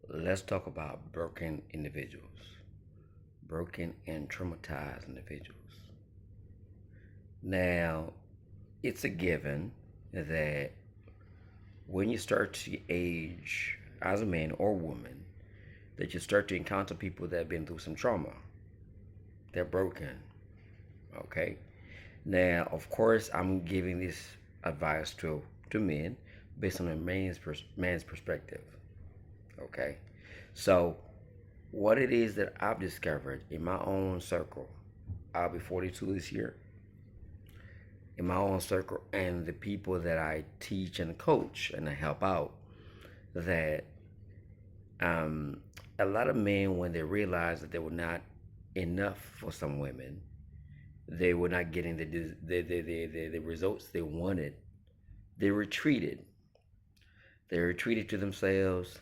Let's talk about broken individuals, broken and traumatized individuals. Now, it's a given that when you start to age as a man or woman, that you start to encounter people that have been through some trauma. They're broken. Okay. Now, of course, I'm giving this advice to men based on a man's perspective. Okay. So, what it is that I've discovered in my own circle, I'll be 42 this year, in my own circle, and the people that I teach and coach and I help out, that um, a lot of men, when they realize that they were not enough for some women, they were not getting the results they wanted, they retreated. They retreated to themselves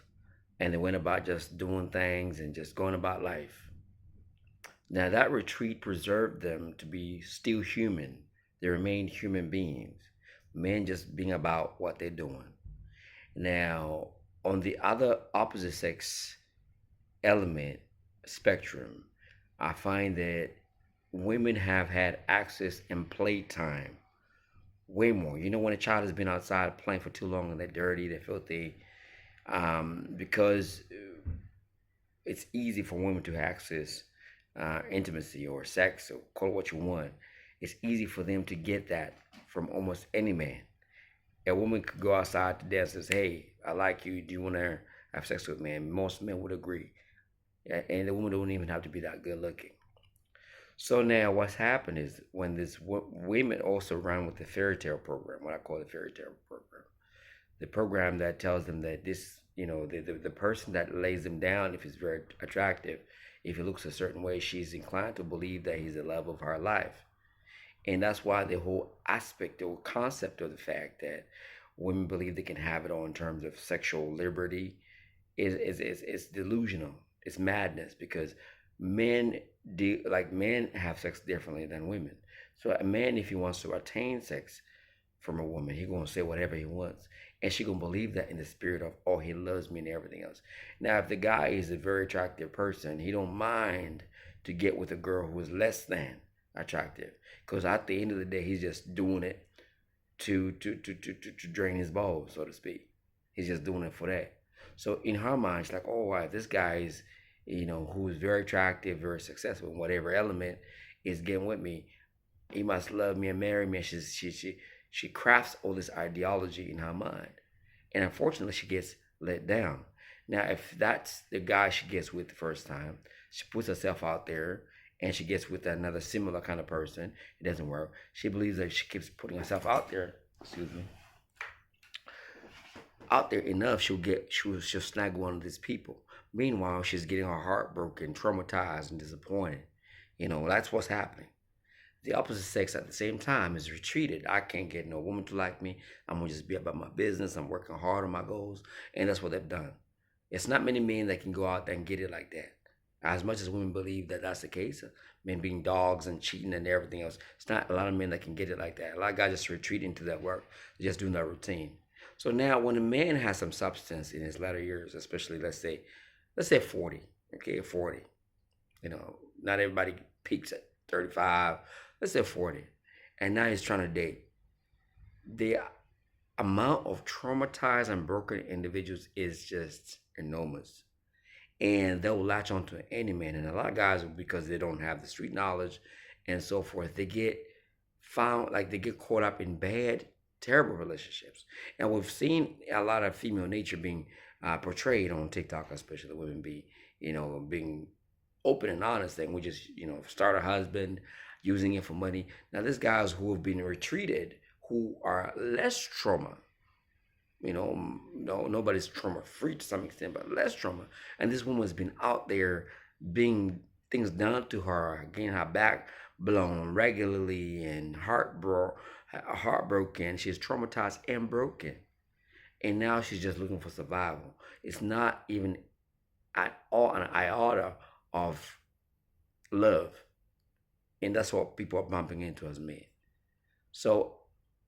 and they went about just doing things and just going about life. Now, that retreat preserved them to be still human. They remained human beings, men just being about what they're doing. Now, on the other opposite sex element spectrum, I find that women have had access and playtime way more. You know, when a child has been outside playing for too long and they're dirty, they're filthy, because it's easy for women to access intimacy or sex, or call it what you want. It's easy for them to get that from almost any man. A woman could go outside to dance and say, "Hey, I like you. Do you want to have sex with me?" And most men would agree. And the woman don't even have to be that good looking. So now what's happened is when this women also run with the fairy tale program, what I call the fairy tale program, the program that tells them that this, the person that lays them down, if he's very attractive, if he looks a certain way, she's inclined to believe that he's the love of her life. And that's why the whole aspect, the whole concept of the fact that women believe they can have it all in terms of sexual liberty is delusional. It's madness because men men have sex differently than women. So a man, if he wants to attain sex from a woman, he gonna say whatever he wants, and she gonna believe that in the spirit of, oh, he loves me and everything else. Now, if the guy is a very attractive person, he don't mind to get with a girl who is less than attractive, because at the end of the day, he's just doing it to drain his balls, so to speak. He's just doing it for that. So in her mind, she's like, oh, wow, this guy is, who is very attractive, very successful in whatever element, is getting with me. He must love me and marry me. And she crafts all this ideology in her mind, and unfortunately, she gets let down. Now, if that's the guy she gets with the first time, she puts herself out there, and she gets with another similar kind of person, it doesn't work. She believes that if she keeps putting herself out there, excuse me, out there enough, she'll snag one of these people. Meanwhile, she's getting her heart broken, traumatized, and disappointed. That's what's happening. The opposite sex at the same time is retreated. I can't get no woman to like me. I'm gonna just be about my business. I'm working hard on my goals, and that's what they've done. It's not many men that can go out there and get it like that. As much as women believe that that's the case, men being dogs and cheating and everything else, it's not a lot of men that can get it like that. A lot of guys just retreat into that work, just doing that routine. So now, when a man has some substance in his latter years, especially let's say 40, okay, 40. Not everybody peaks at 35. Let's say 40, and now he's trying to date. The amount of traumatized and broken individuals is just enormous, and they'll latch onto any man. And a lot of guys, because they don't have the street knowledge and so forth, they get found, like, they get caught up in bad, terrible relationships. And we've seen a lot of female nature being portrayed on TikTok, especially the women being open and honest, and we just start a husband, using it for money. Now, there's guys who have been retreated, who are less trauma. No, nobody's trauma free to some extent, but less trauma. And this woman's been out there being things done to her, getting her back blown regularly, and heartbroken. She's traumatized and broken, and now she's just looking for survival. It's not even at all an iota of love, and that's what people are bumping into as men. So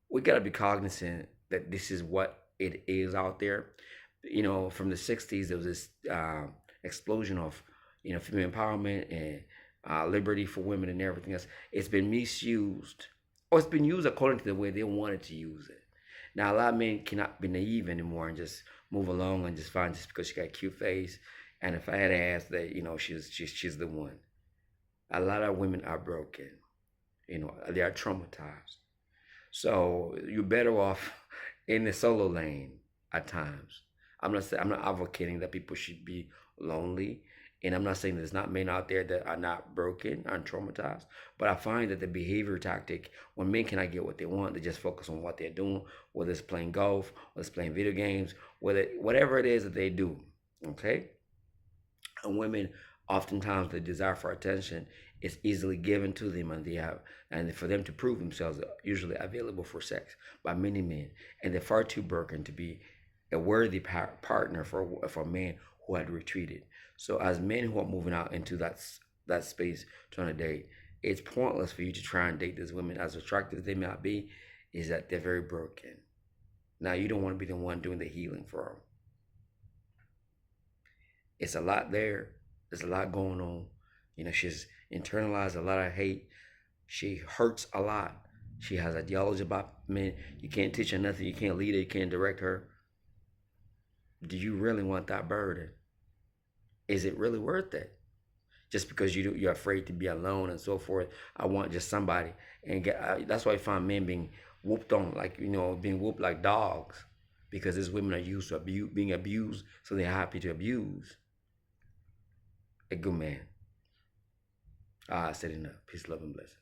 we gotta be cognizant that this is what it is out there, from the 60s, there was this explosion of, female empowerment and liberty for women and everything else. It's been misused, or it's been used according to the way they wanted to use it. Now, a lot of men cannot be naive anymore and just move along and just find just because she got a cute face and a fat ass that, she's the one. A lot of women are broken. They are traumatized. So you're better off in the solo lane at times. I'm not advocating that people should be lonely, and I'm not saying there's not men out there that are not broken, are traumatized. But I find that the behavior tactic, when men cannot get what they want, they just focus on what they're doing, whether it's playing golf, whether it's playing video games, whatever it is that they do. Okay, and women, oftentimes the desire for attention is easily given to them, and for them to prove themselves are usually available for sex by many men, and they're far too broken to be a worthy partner for a man who had retreated. So as men who are moving out into that space trying to date, it's pointless for you to try and date these women, as attractive as they might be, is that they're very broken. Now you don't want to be the one doing the healing for them. It's a lot there. There's a lot going on. She's internalized a lot of hate. She hurts a lot. She has ideology about men. You can't teach her nothing. You can't lead her. You can't direct her. Do you really want that burden? Is it really worth it? Just because you're afraid to be alone and so forth. I want just somebody, and that's why I find men being whooped on, like being whooped like dogs, because these women are used to being abused, so they're happy to abuse a good man. I said enough. Peace, love, and blessings.